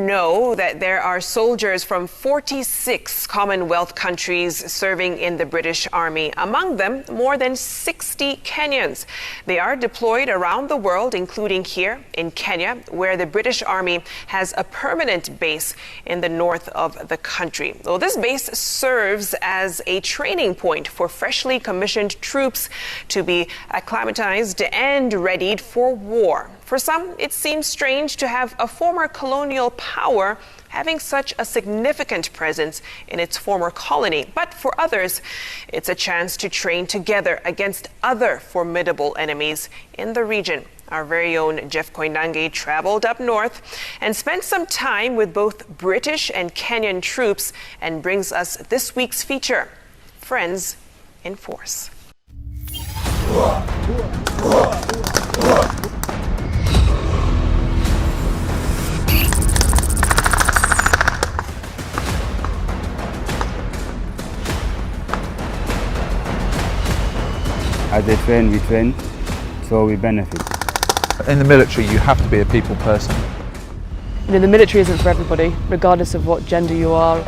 know that there are soldiers from 46 Commonwealth countries serving in the British Army. Among them, more than 60 Kenyans. They are deployed around the world, including here in Kenya, where the British Army has a permanent base in the north of the country. Well, this base serves as a training point for freshly commissioned troops to be acclimatized and readied for war. For some, it seems strange to have a former colonial power having such a significant presence in its former colony. But for others, it's a chance to train together against other formidable enemies in the region. Our very own Jeff Koinange traveled up north and spent some time with both British and Kenyan troops and brings us this week's feature, Friends in Force. As they train, we train, so we benefit. In the military, you have to be a people person. You know, the military isn't for everybody, regardless of what gender you are.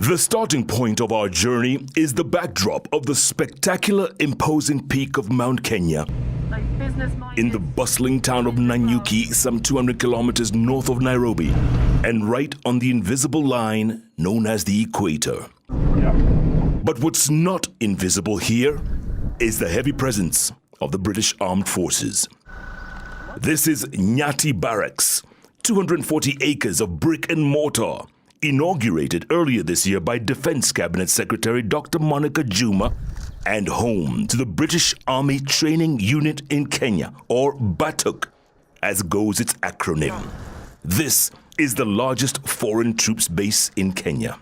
The starting point of our journey is the backdrop of the spectacular, imposing peak of Mount Kenya. In the bustling town of Nanyuki, some 200 kilometers north of Nairobi, and right on the invisible line known as the equator. But what's not invisible here is the heavy presence of the British Armed Forces. This is Nyati Barracks, 240 acres of brick and mortar, inaugurated earlier this year by Defense Cabinet Secretary Dr. Monica Juma, and home to the British Army Training Unit in Kenya, or BATUK, as goes its acronym. This is the largest foreign troops base in Kenya.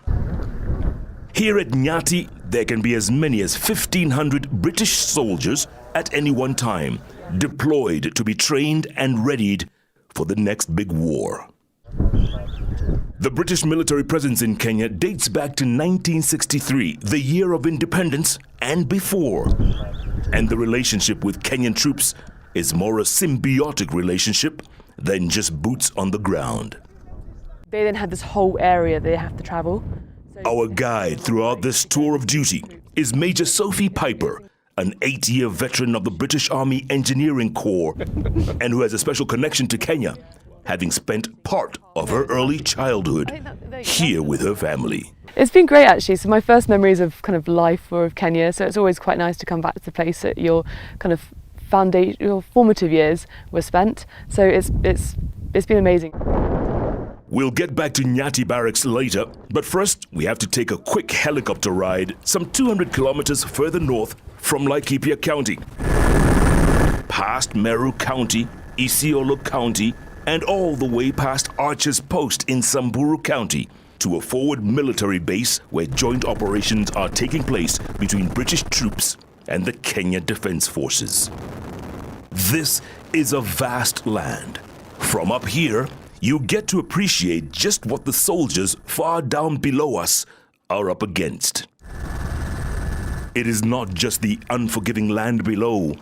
Here at Nyati, there can be as many as 1,500 British soldiers at any one time, deployed to be trained and readied for the next big war. The British military presence in Kenya dates back to 1963, the year of independence, and before. And the relationship with Kenyan troops is more a symbiotic relationship than just boots on the ground. They then have this whole area they have to travel. Our guide throughout this tour of duty is Major Sophie Piper, an 8-year veteran of the British Army Engineering Corps, and who has a special connection to Kenya, having spent part of her early childhood here with her family. It's been great actually. So my first memories of kind of life were of Kenya, so it's always quite nice to come back to the place that your kind of foundation, your formative years were spent. So it's been amazing. We'll get back to Nyati Barracks later, but first we have to take a quick helicopter ride some 200 kilometers further north from Laikipia County, past Meru County, Isiolo County, and all the way past Archer's Post in Samburu County to a forward military base where joint operations are taking place between British troops and the Kenya Defense Forces. This is a vast land. From up here, you get to appreciate just what the soldiers far down below us are up against. It is not just the unforgiving land below,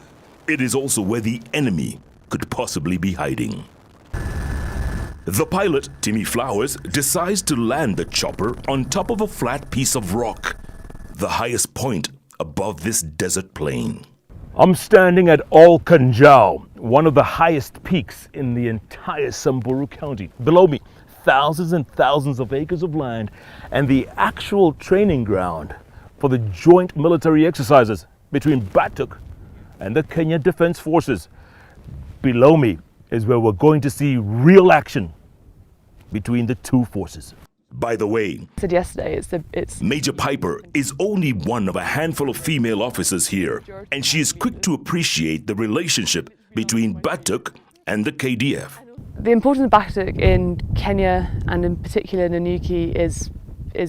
it is also where the enemy could possibly be hiding. The pilot, Timmy Flowers, decides to land the chopper on top of a flat piece of rock, the highest point above this desert plain. I'm standing at Kanjao, one of the highest peaks in the entire Samburu County. Below me, thousands and thousands of acres of land and the actual training ground for the joint military exercises between BATUK and the Kenya Defense Forces. Below me is where we're going to see real action between the two forces. By the way, I said yesterday, it's Major Piper is only one of a handful of female officers here, and she is quick to appreciate the relationship between BATUK and the KDF. the importance of BATUK in Kenya and in particular Nanyuki is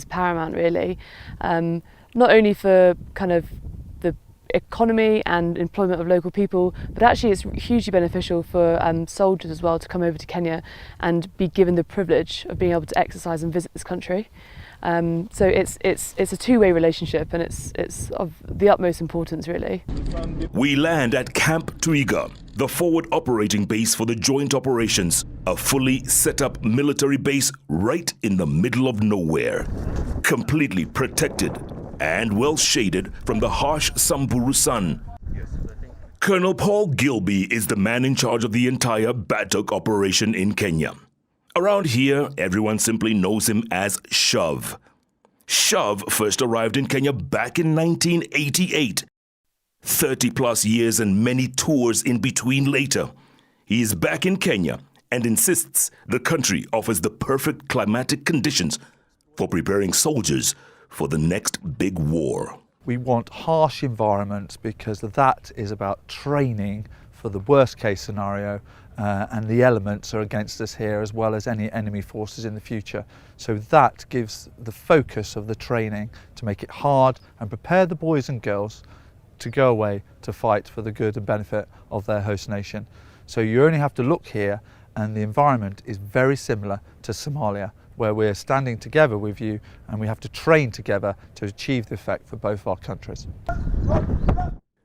paramount, really. Not only for kind of the economy and employment of local people, but actually it's hugely beneficial for soldiers as well to come over to Kenya and be given the privilege of being able to exercise and visit this country. So it's a two-way relationship, and it's of the utmost importance, really. We land at Camp Twiga, the forward operating base for the joint operations, a fully set-up military base right in the middle of nowhere, completely protected and well shaded from the harsh Samburu sun. Colonel Paul Gilby is the man in charge of the entire Batok operation in Kenya. Around here, everyone simply knows him as Shove. Shove first arrived in Kenya back in 1988. 30 plus years and many tours in between later. He is back in Kenya and insists the country offers the perfect climatic conditions for preparing soldiers for the next big war. We want harsh environments because that is about training for the worst case scenario, and the elements are against us here as well as any enemy forces in the future. So that gives the focus of the training to make it hard and prepare the boys and girls to go away to fight for the good and benefit of their host nation. So you only have to look here, and the environment is very similar to Somalia, where we're standing together with you and we have to train together to achieve the effect for both our countries.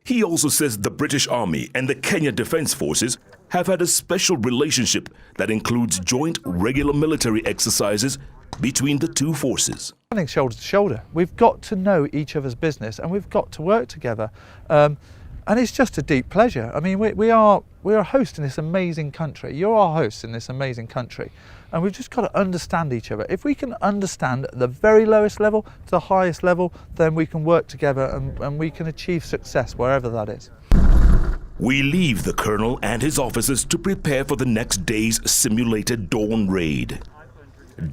He also says the British Army and the Kenya Defence Forces have had a special relationship that includes joint regular military exercises between the two forces. Standing shoulder to shoulder, we've got to know each other's business and we've got to work together. And it's just a deep pleasure. I mean, we are a host in this amazing country. You're our host in this amazing country. And we've just got to understand each other. If we can understand at the very lowest level to the highest level, then we can work together and we can achieve success wherever that is. We leave the colonel and his officers to prepare for the next day's simulated dawn raid.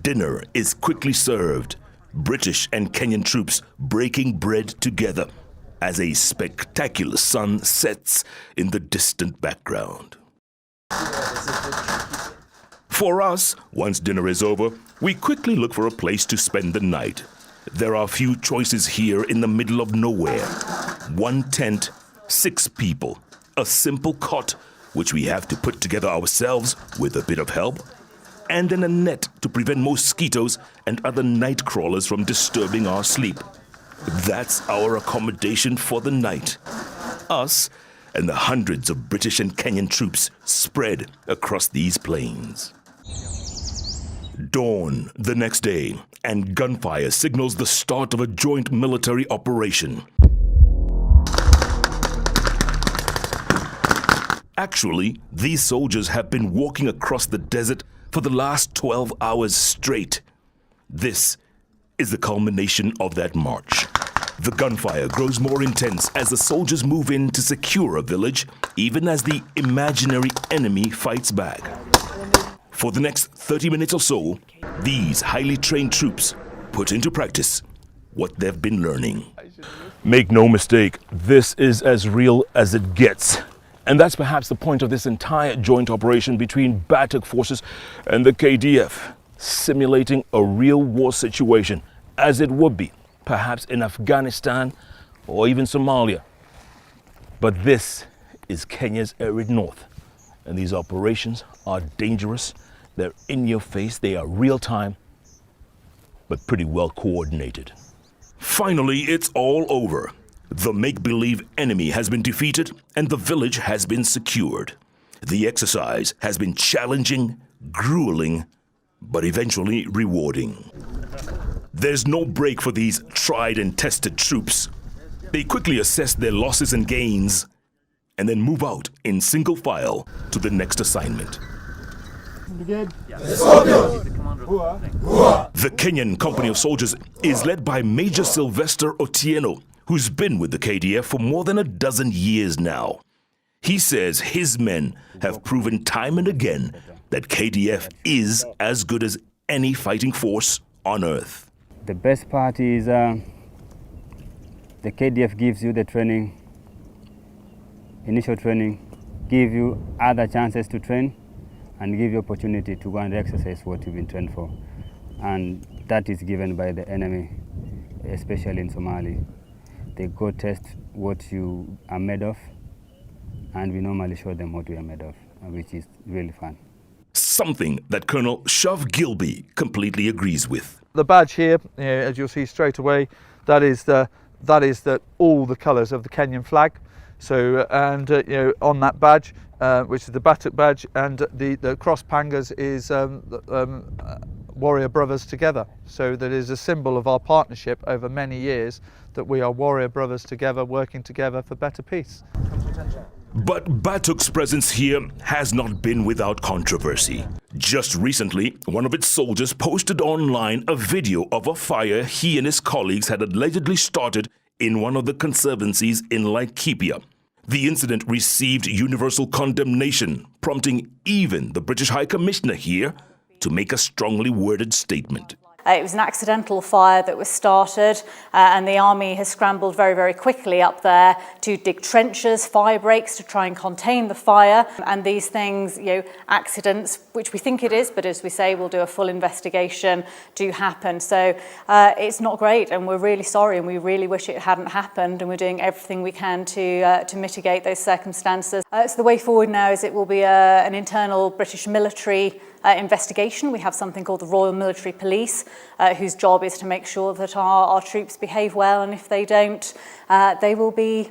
Dinner is quickly served, British and Kenyan troops breaking bread together as a spectacular sun sets in the distant background. For us, once dinner is over, we quickly look for a place to spend the night. There are few choices here in the middle of nowhere. 1 tent, 6 people, a simple cot, which we have to put together ourselves with a bit of help, and then a net to prevent mosquitoes and other night crawlers from disturbing our sleep. That's our accommodation for the night. Us and the hundreds of British and Kenyan troops spread across these plains. Dawn the next day, and gunfire signals the start of a joint military operation. Actually, these soldiers have been walking across the desert for the last 12 hours straight. This is the culmination of that march. The gunfire grows more intense as the soldiers move in to secure a village, even as the imaginary enemy fights back. For the next 30 minutes or so, these highly trained troops put into practice what they've been learning. Make no mistake, this is as real as it gets. And that's perhaps the point of this entire joint operation between Batok forces and the KDF, simulating a real war situation, as it would be, perhaps in Afghanistan or even Somalia. But this is Kenya's arid north, and these operations are dangerous, they're in your face, they are real time, but pretty well coordinated. Finally, it's all over. The make-believe enemy has been defeated and the village has been secured. The exercise has been challenging, grueling, but eventually rewarding. There's no break for these tried and tested troops. They quickly assess their losses and gains and then move out in single file to the next assignment. The Kenyan company of soldiers is led by Major Sylvester Otieno, who's been with the KDF for more than a dozen years now. He says his men have proven time and again that KDF is as good as any fighting force on earth. The best part is the KDF gives you the training, initial training, give you other chances to train, and give you opportunity to go and exercise what you've been trained for. And that is given by the enemy, especially in Somalia. They go test what you are made of, and we normally show them what we are made of, which is really fun. Something that Colonel Shove Gilby completely agrees with. The badge here, as you'll see straight away, that is all the colours of the Kenyan flag. So, and on that badge, which is the Batuk badge, and the cross pangas is warrior brothers together. So that is a symbol of our partnership over many years, that we are warrior brothers together, working together for better peace. But Batuk's presence here has not been without controversy. Just recently, one of its soldiers posted online a video of a fire he and his colleagues had allegedly started in one of the conservancies in Laikipia. The incident received universal condemnation, prompting even the British High Commissioner here to make a strongly worded statement. It was an accidental fire that was started, and the army has scrambled very, very quickly up there to dig trenches, fire breaks to try and contain the fire. And these things, accidents, which we think it is, but as we say, we'll do a full investigation, do happen. So it's not great, and we're really sorry, and we really wish it hadn't happened, and we're doing everything we can to mitigate those circumstances. So the way forward now is it will be an internal British military investigation. We have something called the Royal Military Police, whose job is to make sure that our troops behave well, and if they don't, they will be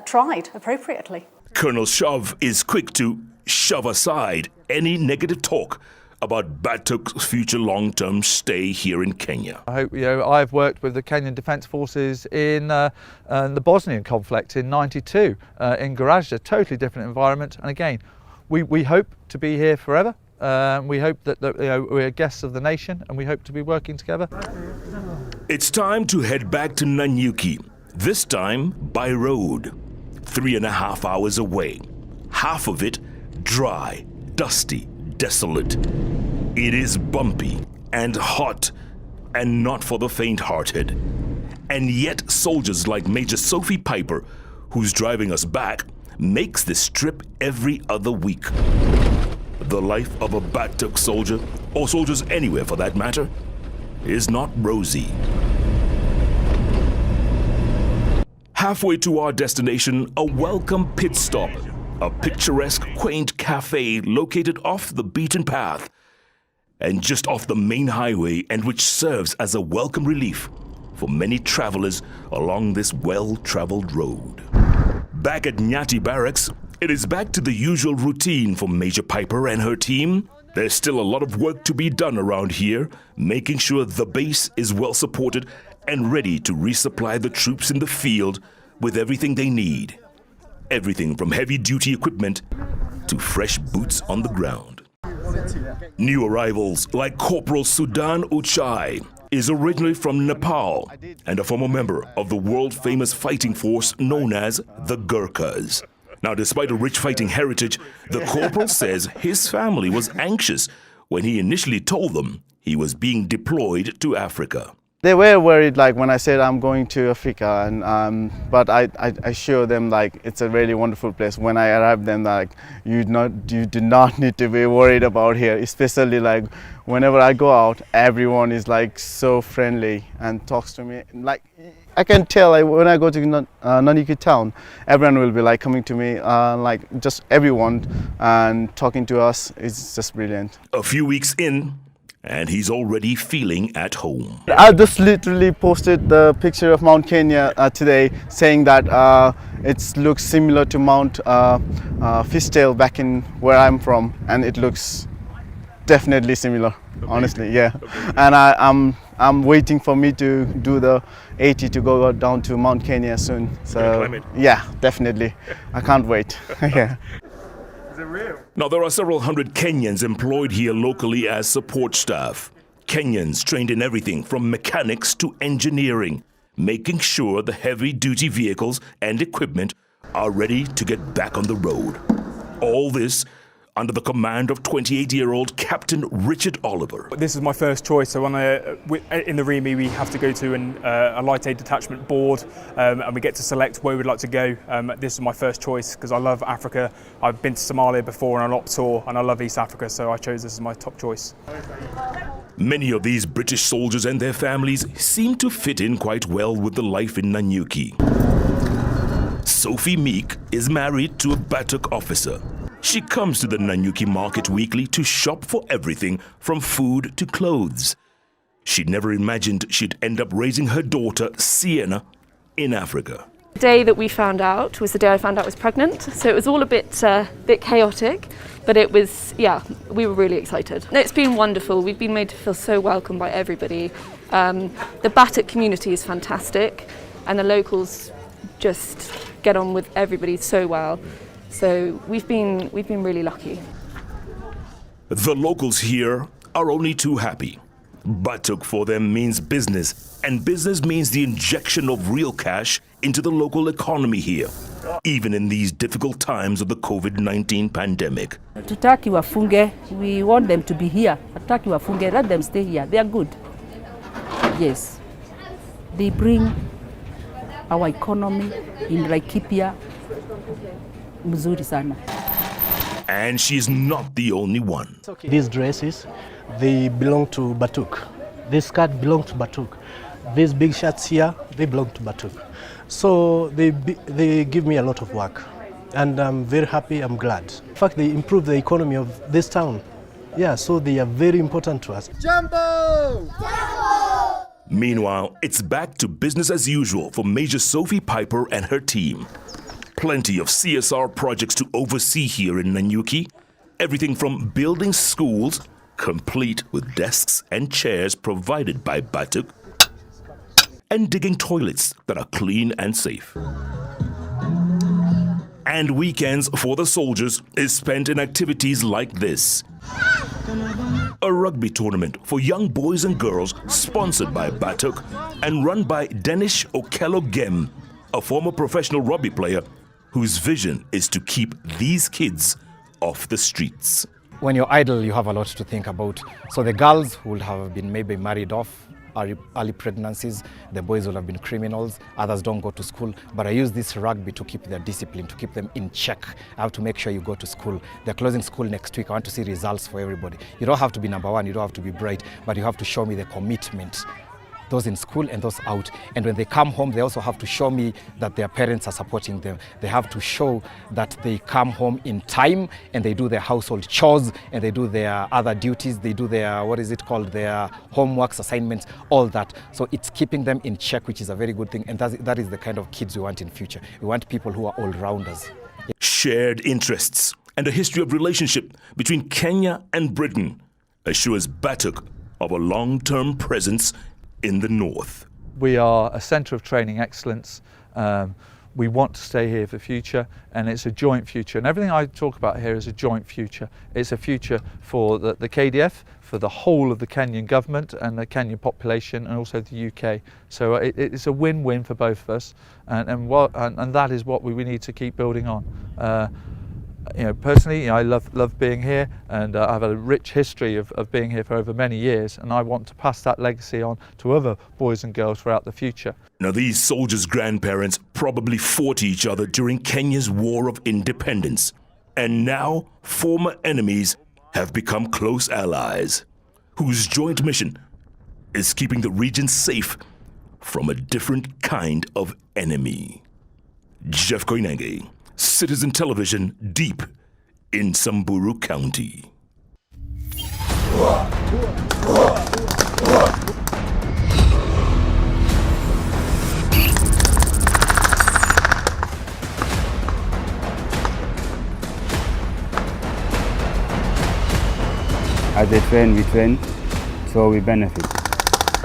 tried appropriately. Colonel Shove is quick to shove aside any negative talk about Batuk's future long-term stay here in Kenya. I hope, I've worked with the Kenyan Defence Forces in the Bosnian conflict in '92 in Gurkhas, a totally different environment, and again, we hope to be here forever. We hope that we're guests of the nation, and we hope to be working together. It's time to head back to Nanyuki, this time by road. 3.5 hours away. Half of it dry, dusty, desolate. It is bumpy and hot, and not for the faint-hearted. And yet soldiers like Major Sophie Piper, who's driving us back, makes this trip every other week. The life of a Batuk soldier, or soldiers anywhere for that matter, is not rosy. Halfway to our destination, a welcome pit stop, a picturesque, quaint cafe located off the beaten path and just off the main highway, and which serves as a welcome relief for many travelers along this well-traveled road. Back at Nyati Barracks, it is back to the usual routine for Major Piper and her team. There's still a lot of work to be done around here, making sure the base is well supported and ready to resupply the troops in the field with everything they need. Everything from heavy-duty equipment to fresh boots on the ground. New arrivals like Corporal Sudan Uchai is originally from Nepal and a former member of the world-famous fighting force known as the Gurkhas. Now, despite a rich fighting heritage, the corporal says his family was anxious when he initially told them he was being deployed to Africa. They were worried, like when I said I'm going to Africa, and but I assured them like it's a really wonderful place. When I arrived, them like you do not need to be worried about here. Especially like whenever I go out, everyone is like so friendly and talks to me. Like I can tell, like when I go to Nanyuki town, everyone will be like coming to me, like just everyone, and talking to us. It's just brilliant. A few weeks in, and he's already feeling at home. I just literally posted the picture of Mount Kenya today, saying that it looks similar to Mount Fishtail back in where I'm from, and it looks definitely similar, honestly, yeah. And I'm waiting for me to do the 80 to go down to Mount Kenya soon. So yeah, definitely, I can't wait. Yeah. Now, there are several hundred Kenyans employed here locally as support staff. Kenyans trained in everything from mechanics to engineering, making sure the heavy-duty vehicles and equipment are ready to get back on the road. All this under the command of 28-year-old Captain Richard Oliver. This is my first choice, so in the REME we have to go to a light aid detachment board, and we get to select where we'd like to go. This is my first choice because I love Africa. I've been to Somalia before on an op tour, and I love East Africa, so I chose this as my top choice. Many of these British soldiers and their families seem to fit in quite well with the life in Nanyuki. Sophie Meek is married to a Batuk officer. She comes to the Nanyuki market weekly to shop for everything from food to clothes. She never imagined she'd end up raising her daughter, Sienna, in Africa. The day that we found out was the day I found out I was pregnant, so it was all a bit chaotic, but it was, yeah, we were really excited. It's been wonderful. We've been made to feel so welcome by everybody. The Batuk community is fantastic, and the locals just get on with everybody so well. So we've been really lucky. The locals here are only too happy. Batuk for them means business, and business means the injection of real cash into the local economy here, even in these difficult times of the COVID-19 pandemic. Tutaki wafunge, we want them to be here. Tutaki wafunge, let them stay here. They are good. Yes. They bring our economy in Laikipia mzuri sana. And she's not the only one. These dresses, they belong to Batuk. This skirt belongs to Batuk. These big shirts here, they belong to Batuk. So they give me a lot of work. And I'm very happy, I'm glad. In fact, they improve the economy of this town. Yeah, so they are very important to us. Jumbo! Jumbo! Meanwhile, it's back to business as usual for Major Sophie Piper and her team. Plenty of CSR projects to oversee here in Nanyuki. Everything from building schools, complete with desks and chairs provided by Batuk, and digging toilets that are clean and safe. And weekends for the soldiers is spent in activities like this. A rugby tournament for young boys and girls sponsored by Batuk and run by Denish Okello Gem, a former professional rugby player whose vision is to keep these kids off the streets. When you're idle, you have a lot to think about. So the girls would have been maybe married off, early pregnancies, the boys will have been criminals, others don't go to school. But I use this rugby to keep their discipline, to keep them in check. I have to make sure you go to school. They're closing school next week. I want to see results for everybody. You don't have to be number one, you don't have to be bright, but you have to show me the commitment. Those in school and those out. And when they come home, they also have to show me that their parents are supporting them. They have to show that they come home in time and they do their household chores and they do their other duties. They do their, their homeworks, assignments, all that. So it's keeping them in check, which is a very good thing. And that is the kind of kids we want in future. We want people who are all-rounders. Shared interests and a history of relationship between Kenya and Britain assures Batuk of a long-term presence in the north. We are a centre of training excellence. We want to stay here for future, and it's a joint future. And everything I talk about here is a joint future. It's a future for the KDF, for the whole of the Kenyan government and the Kenyan population, and also the UK. So it's a win-win for both of us, and that is what we need to keep building on. Personally, I love being here, and I have a rich history of being here for over many years, and I want to pass that legacy on to other boys and girls throughout the future. Now, these soldiers' grandparents probably fought each other during Kenya's War of Independence, and now former enemies have become close allies, whose joint mission is keeping the region safe from a different kind of enemy. Jeff Koinange, Citizen Television, deep in Samburu County. As they train, we train, so we benefit.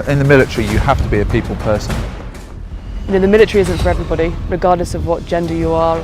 In the military, you have to be a people person. The military isn't for everybody, regardless of what gender you are.